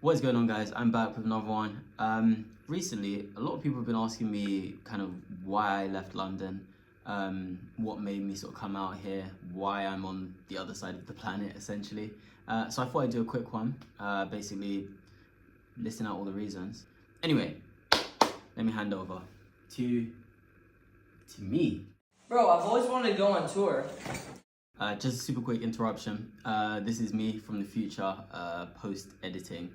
What is going on, guys? I'm back with another one. Recently, a lot of people have been asking me kind of why I left London, what made me sort of come out here, why I'm on the other side of the planet, essentially. So I thought I'd do a quick one, basically listing out all the reasons. Anyway, let me hand over to me. Bro, I've always wanted to go on tour. Just a super quick interruption. This is me from the future, post-editing.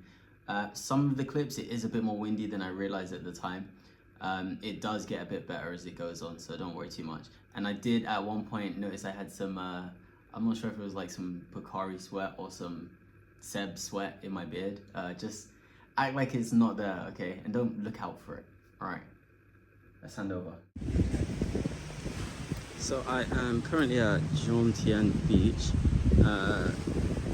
Some of the clips, it is a bit more windy than I realized at the time. It does get a bit better as it goes on, so don't worry too much. And I did at one point notice I had some, I'm not sure if it was like some Pocari sweat or some Seb sweat in my beard. Just act like it's not there, okay? And don't look out for it. All right, let's hand over. So I am currently at Jomtien Beach.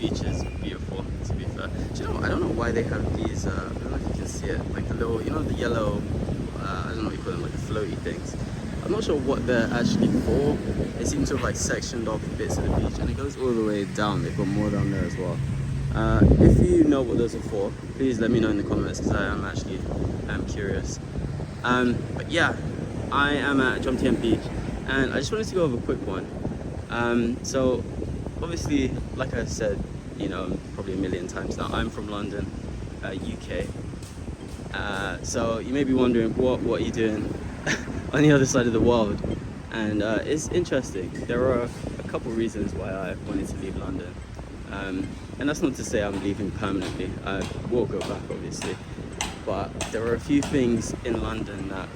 Beach is beautiful, to be fair. Do you know, I don't know why they have these, I don't know if you can see it, like the little, you know, the yellow, I don't know what you call them, like the floaty things. I'm not sure what they're actually for. They seem to have like sectioned off bits of the beach, and it goes all the way down. They've got more down there as well. If you know what those are for, please let me know in the comments, because I am actually curious. But yeah, I am at Jomtien Beach. And I just wanted to go over a quick one. So obviously, like I said, you know, probably a million times now, I'm from London, UK. So you may be wondering, what are you doing on the other side of the world? And it's interesting. There are a couple reasons why I wanted to leave London. And that's not to say I'm leaving permanently. I will go back, obviously. But there are a few things in London that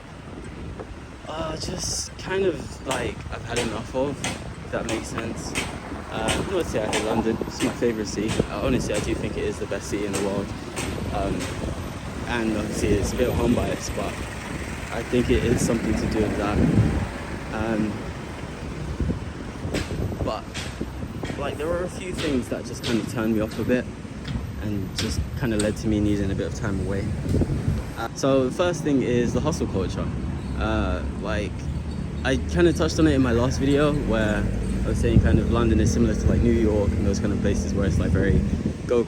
just kind of like I've had enough of, if that makes sense. I'm not say I hate London, it's my favourite city. Honestly, I do think it is the best city in the world. And obviously it's a bit of home bias, but I think it is something to do with that. But like there are a few things that just kind of turned me off a bit and just kind of led to me needing a bit of time away. So the first thing is the hustle culture. Like I kind of touched on it in my last video where I was saying kind of London is similar to like New York and those kind of places where it's like very go,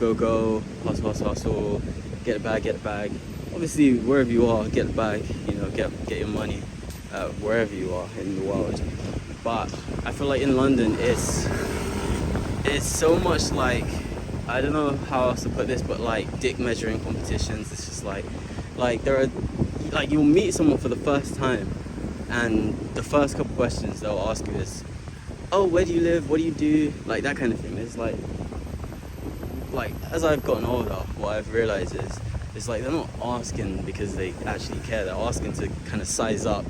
hustle, get a bag. Obviously wherever you are, get a bag, you know, get your money wherever you are in the world. But I feel like in London it's so much like, I don't know how else to put this, but like dick measuring competitions. It's just like there are, like you'll meet someone for the first time and the first couple questions they'll ask you is, oh, where do you live, what do you do, like that kind of thing. It's like as I've gotten older, what I've realized is it's like they're not asking because they actually care. They're asking to kind of size up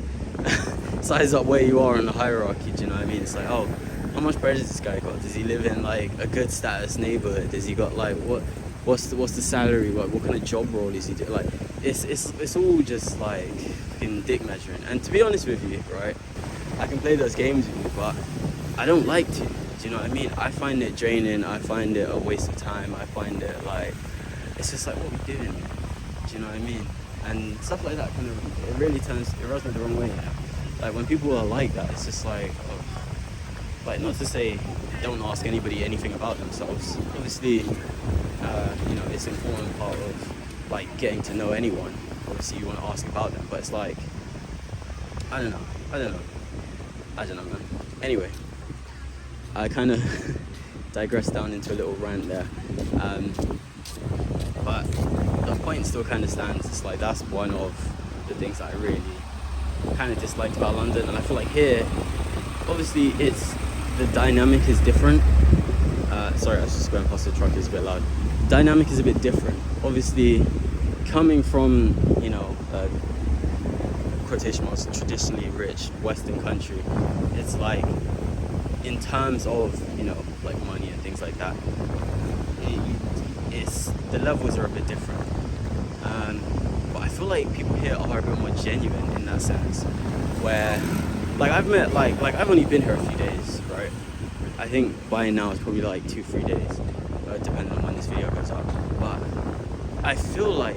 where you are in the hierarchy. Do you know what I mean? It's like, oh, how much bread has this guy got? Does he live in like a good status neighborhood? Has he got like what's the salary, like what kind of job role is he doing? Like it's all just like fucking dick measuring. And to be honest with you, right, I can play those games with you, but I don't like to. Do you know what I mean? I find it draining. I find it a waste of time. I find it like, it's just like, what are we doing? Do you know what I mean? And stuff like that kind of, it really rubs me the wrong way. Like when people are like that, it's just like, oh, like not to say don't ask anybody anything about themselves. Obviously, you know, it's an important part of like getting to know anyone. Obviously you want to ask about them, but it's like, I don't know, man. Anyway, I kind of digressed down into a little rant there. But the point still kind of stands. It's like that's one of the things that I really kind of disliked about London. And I feel like here, obviously the dynamic is different. Sorry, I was just going past the truck, it's a bit loud. Dynamic is a bit different. Obviously, coming from, you know, quotation marks, traditionally rich Western country, it's like, in terms of, you know, like money and things like that, the levels are a bit different. But I feel like people here are a bit more genuine in that sense, where, like I've met, like I've only been here a few days, right? I think by now it's probably like 2-3 days, depending on when this video goes up. But I feel like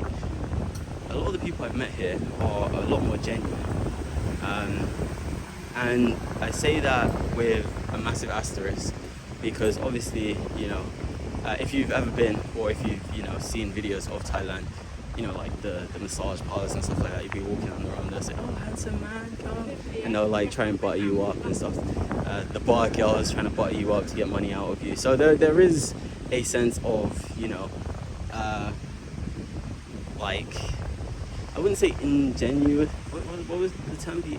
a lot of the people I've met here are a lot more genuine. And I say that with a massive asterisk because obviously, you know, If you've ever been, or if you've seen videos of Thailand, like the massage parlors and stuff like that, you'd be walking on the road and they'll say, "Oh, handsome man, come," and they'll like try and butter you up and stuff. The bar girl is trying to butter you up to get money out of you. So there is a sense of like, I wouldn't say ingenuous. What was the term? The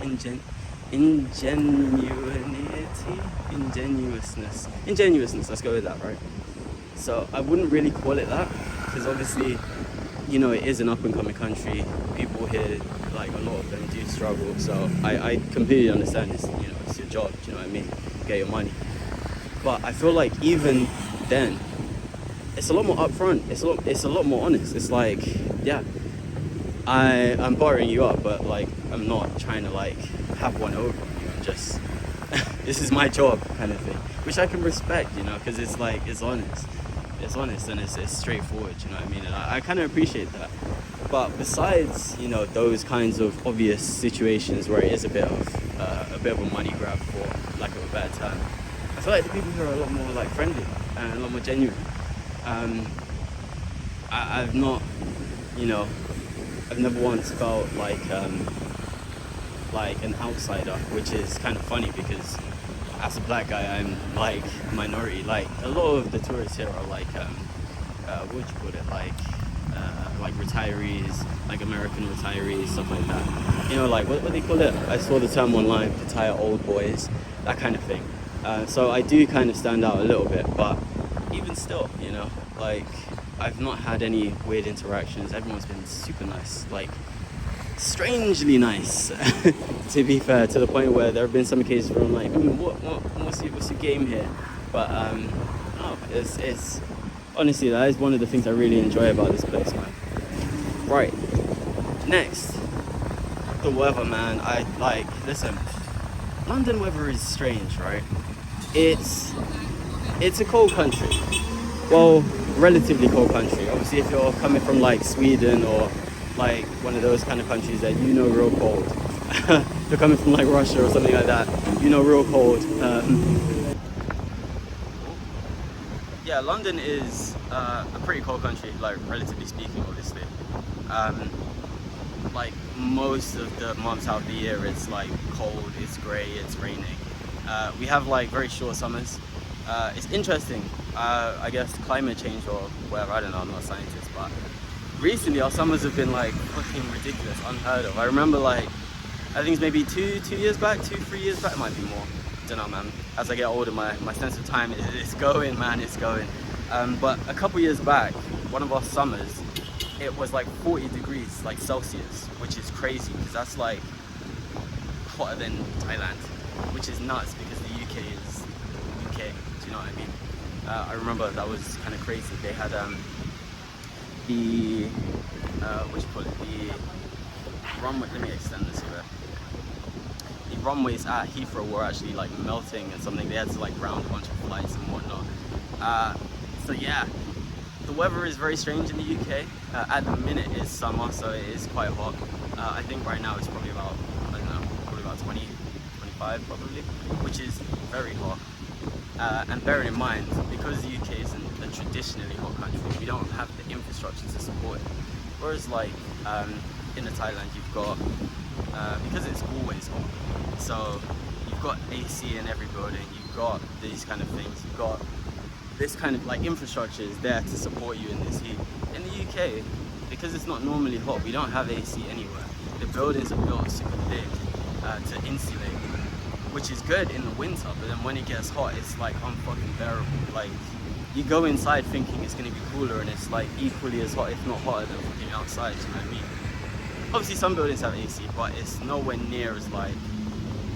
ingenuousness. Let's go with that, right? So I wouldn't really call it that, because obviously, it is an up and coming country. People here, like a lot of them, do struggle. So I completely understand. It's your job. Do you know what I mean? Get your money. But I feel like even then, it's a lot more upfront. It's a lot more honest. It's like, yeah, I'm buttering you up, but like I'm not trying to like have one over on you. I'm just this is my job kind of thing, which I can respect, because it's like it's honest and it's straightforward. You know what I mean? And I kind of appreciate that. But besides, those kinds of obvious situations where it is a bit of a money grab, for lack of a better term, I feel like the people here are a lot more like friendly and a lot more genuine. I've not, I've never once felt like an outsider, which is kind of funny because as a black guy, I'm like minority. Like a lot of the tourists here are like, what would you call it? Like retirees, like American retirees, stuff like that. Like what they call it? I saw the term online, retire old boys, that kind of thing. So I do kind of stand out a little bit, but even still, like I've not had any weird interactions. Everyone's been super nice, like strangely nice, to be fair, to the point where there have been some occasions where I'm like, what's your game here? But no, it's honestly, that is one of the things I really enjoy about this place, man. Right, next, the weather, man. Listen, London weather is strange, right? It's a cold country. Well, relatively cold country. Obviously, if you're coming from like Sweden or like one of those kind of countries that real cold. If you're coming from like Russia or something like that, real cold. Yeah, London is a pretty cold country, like relatively speaking, obviously. Like most of the months out of the year, it's like cold, it's grey, it's raining. We have like very short summers. It's interesting. I guess climate change or whatever, I don't know, I'm not a scientist, but recently our summers have been like fucking ridiculous, unheard of. I remember like, I think it's maybe 3 years back, it might be more. I don't know, man. As I get older, my sense of time is going, man, it's going. But a couple years back, one of our summers, it was like 40 degrees, like Celsius, which is crazy because that's like hotter than Thailand, which is nuts because the UK is UK, do you know what I mean? I remember that was kind of crazy. They had the runway, let me extend this here. The runways at Heathrow were actually like melting and something. They had to like ground a bunch of flights and whatnot. So yeah, the weather is very strange in the UK. At the minute it's summer, so it is quite hot. I think right now it's probably about, I don't know, probably about 20, 25 probably, which is very hot. And bearing in mind, because the UK isn't a traditionally hot country, we don't have the infrastructure to support it. Whereas like in Thailand, you've got, because it's always hot, so you've got AC in every building, you've got these kind of things, you've got this kind of like infrastructure is there to support you in this heat. In the UK, because it's not normally hot, we don't have AC anywhere. The buildings are built super big to insulate, which is good in the winter, but then when it gets hot, it's like unfucking bearable. Like, you go inside thinking it's gonna be cooler, and it's like equally as hot, if not hotter than fucking outside, you know what I mean? Obviously some buildings have AC, but it's nowhere near as like,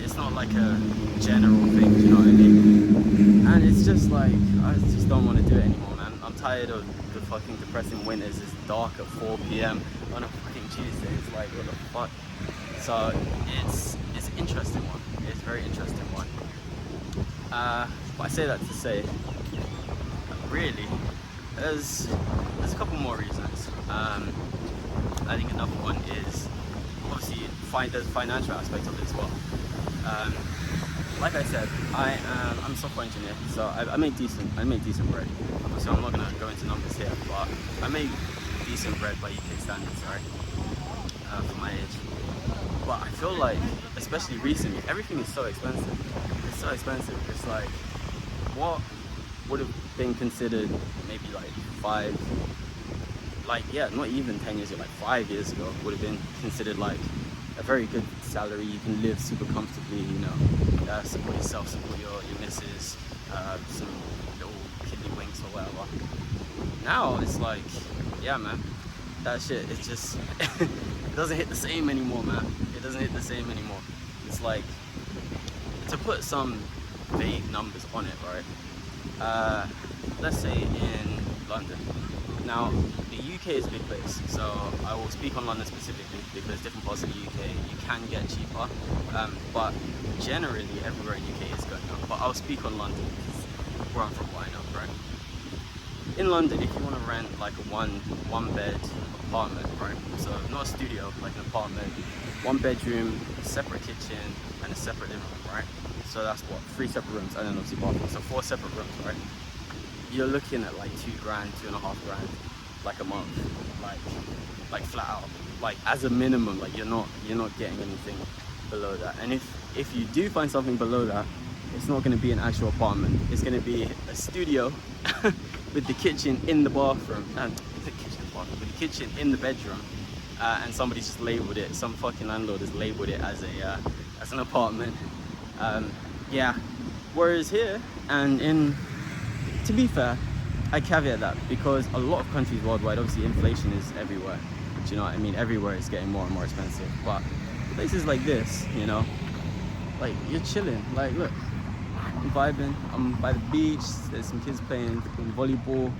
it's not like a general thing, do you know what I mean? And it's just like, I just don't want to do it anymore, man. I'm tired of the fucking depressing winters. It's dark at 4 p.m. on a fucking Tuesday. It's like, what the fuck? So it's an interesting one. It's a very interesting one. But I say that to say, really, there's a couple more reasons. I think another one is obviously there's the financial aspect of it as well. like I said, I'm a software engineer, so I make decent bread. So I'm not gonna go into numbers here, but I make decent bread by UK standards, right? For my age. But I feel like, especially recently, everything is so expensive. It's so expensive. It's like, what would have been considered maybe like not even 10 years ago, like 5 years ago, would have been considered like a very good salary. You can live super comfortably, you know, support yourself, support your missus, some little kidney winks or whatever. Now it's like, yeah, man, that shit, it just, it doesn't hit the same anymore, man. It doesn't hit the same anymore. It's like, to put some vague numbers on it, right? Let's say in London. Now, the UK is a big place, so I will speak on London specifically because different parts of the UK you can get cheaper, but generally everywhere in the UK is going up. But I'll speak on London because where I'm from, why not, right? In London, if you want to rent like a one bed apartment, right? So not a studio, like an apartment, 1 bedroom, separate kitchen, and a separate living room, right? So that's what, 3 separate rooms, and then obviously bathroom. So 4 separate rooms, right? You're looking at like $2 grand, $2.5 grand, like a month, like flat out, like as a minimum. Like you're not getting anything below that. And if you do find something below that, it's not going to be an actual apartment. It's going to be a studio with the kitchen in the bathroom, and with the kitchen in the bedroom, and somebody's just labeled it. Some fucking landlord has labeled it as an apartment. Yeah. Whereas here and to be fair, I caveat that because a lot of countries worldwide, obviously inflation is everywhere. Do you know what I mean? Everywhere it's getting more and more expensive. But places like this, you know, like you're chilling. Like look, I'm vibing. I'm by the beach. There's some kids playing volleyball.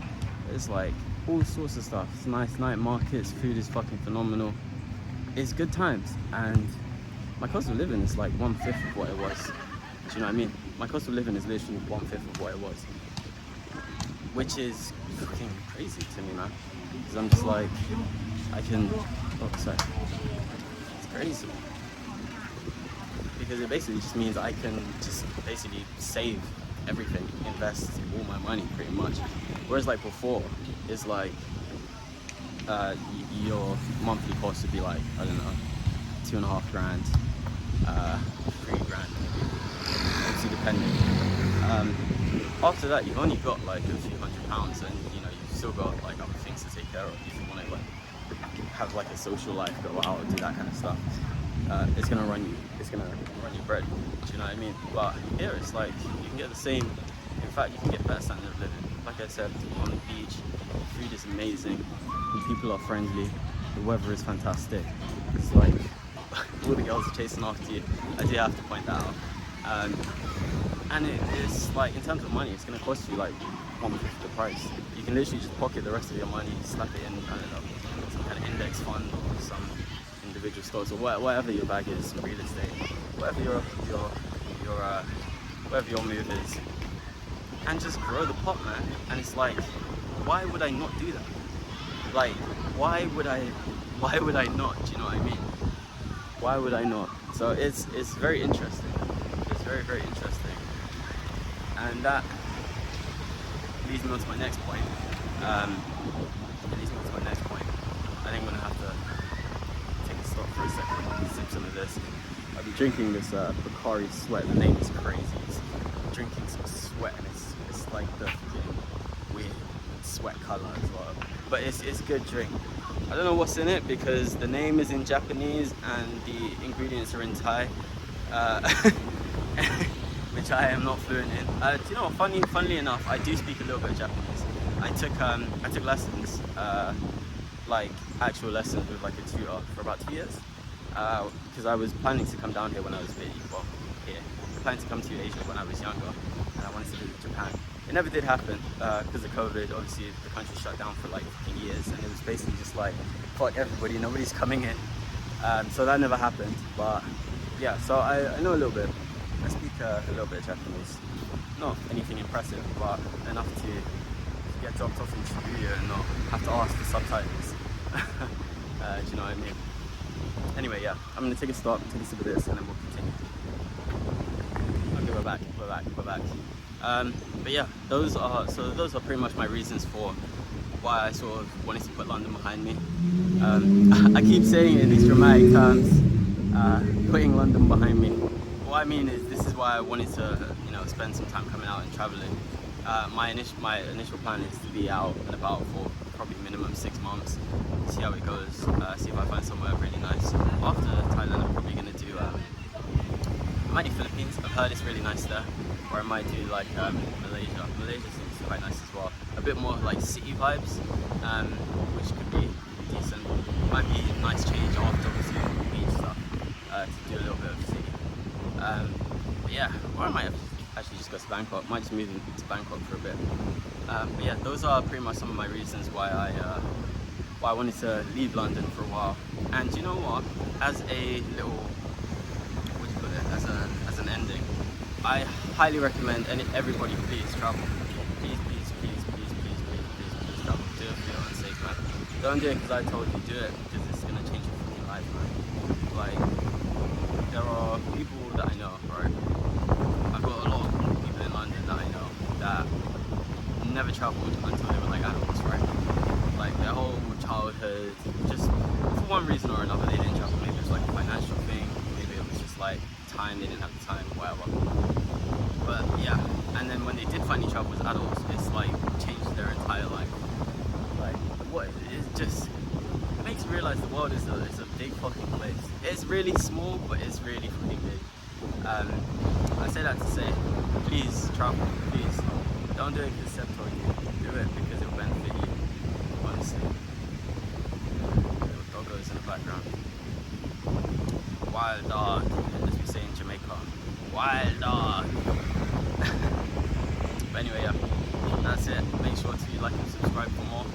There's like all sorts of stuff. It's nice night markets. Food is fucking phenomenal. It's good times. And my cost of living is like 1/5 of what it was. Do you know what I mean? My cost of living is literally 1/5 of what it was. Which is fucking crazy to me, man. Because I'm just like, it's crazy. Because it basically just means I can just basically save everything, invest all my money pretty much. Whereas like before, it's like, your monthly cost would be like, I don't know, 2.5 grand, 3 grand maybe, obviously depending. After that, you've only got like a few £100, and you know you've still got like other things to take care of. If you want to like have like a social life, go out, do that kind of stuff, it's gonna run you bread. Do you know what I mean? But here it's like you can get the same. In fact, you can get better standard of living. Like I said, on the beach, food is amazing, and people are friendly. The weather is fantastic. It's like all the girls are chasing after you. I do have to point that out. And it's like, in terms of money, it's going to cost you like 1/5 the price. You can literally just pocket the rest of your money, slap it in, I don't know, some kind of index fund or some individual stocks or whatever your bag is, some real estate, whatever whatever your move is, and just grow the pot, man. And it's like, why would I not do that? Like, why would I not? Do you know what I mean? Why would I not? So it's very interesting. It's very, very interesting. And that leads me on to my next point. I think I'm gonna have to take a stop for a second, sip some of this. I've been drinking this Bacardi Sweat. The name is crazy. It's drinking some sweat, and it's like the fucking weird sweat color as well. But it's good drink. I don't know what's in it because the name is in Japanese and the ingredients are in Thai. Which I am not fluent in. Do you know what, funnily enough, I do speak a little bit of Japanese. I took lessons, like actual lessons with like a tutor for about 2 years. Because I was planning to come down here when I was planning to come to Asia when I was younger, and I wanted to visit Japan. It never did happen because of COVID. Obviously, the country shut down for like 15 years, and it was basically just like, fuck everybody, nobody's coming in. So that never happened. But yeah, so I know a little bit. I speak a little bit of Japanese. Not anything impressive, but enough to get dropped off in Shibuya and not have to ask for subtitles. Do you know what I mean? Anyway, yeah, I'm gonna take a stop, take a sip of this, and then we'll continue. Okay, we're back. But yeah, those are pretty much my reasons for why I sort of wanted to put London behind me. I keep saying it in these dramatic terms, putting London behind me. What I mean is, this is why I wanted to, spend some time coming out and traveling. My initial plan is to be out and about for probably minimum 6 months. See how it goes. See if I find somewhere really nice. After Thailand, I'm probably gonna do. I might do Philippines. I've heard it's really nice there. Or I might do like Malaysia. Malaysia seems quite nice as well. A bit more like city vibes, which could be decent. Might be a nice change after obviously beach stuff to do a little bit of city. But yeah, or I might actually just go to Bangkok. Might just move to Bangkok for a bit. But yeah, those are pretty much some of my reasons why I wanted to leave London for a while. And you know what? As a little, as an ending, I highly recommend everybody please travel. Please travel. Do it for your own sake, man. Don't do it because I told you. Do it because it's gonna change your fucking life, man. Like, there are people that I know, right? I've got a lot of people in London that I know that never traveled until they were like adults, right? Like their whole childhood, just for one reason or another, they didn't travel. Maybe it was like a financial thing. Maybe it was just like time, they didn't have the time, whatever. But yeah, and then when they did finally travel as adults, it's like changed their entire life. Like, what? It makes you realize the world is a big fucking place. It's really small, but it's really fucking big. I say that to say, please travel, please. Don't do it because Seb told you. Do it because it will benefit you, honestly. Little doggos in the background. Wild dog, as we say in Jamaica. Wild dog. But anyway, yeah, that's it. Make sure to like and subscribe for more.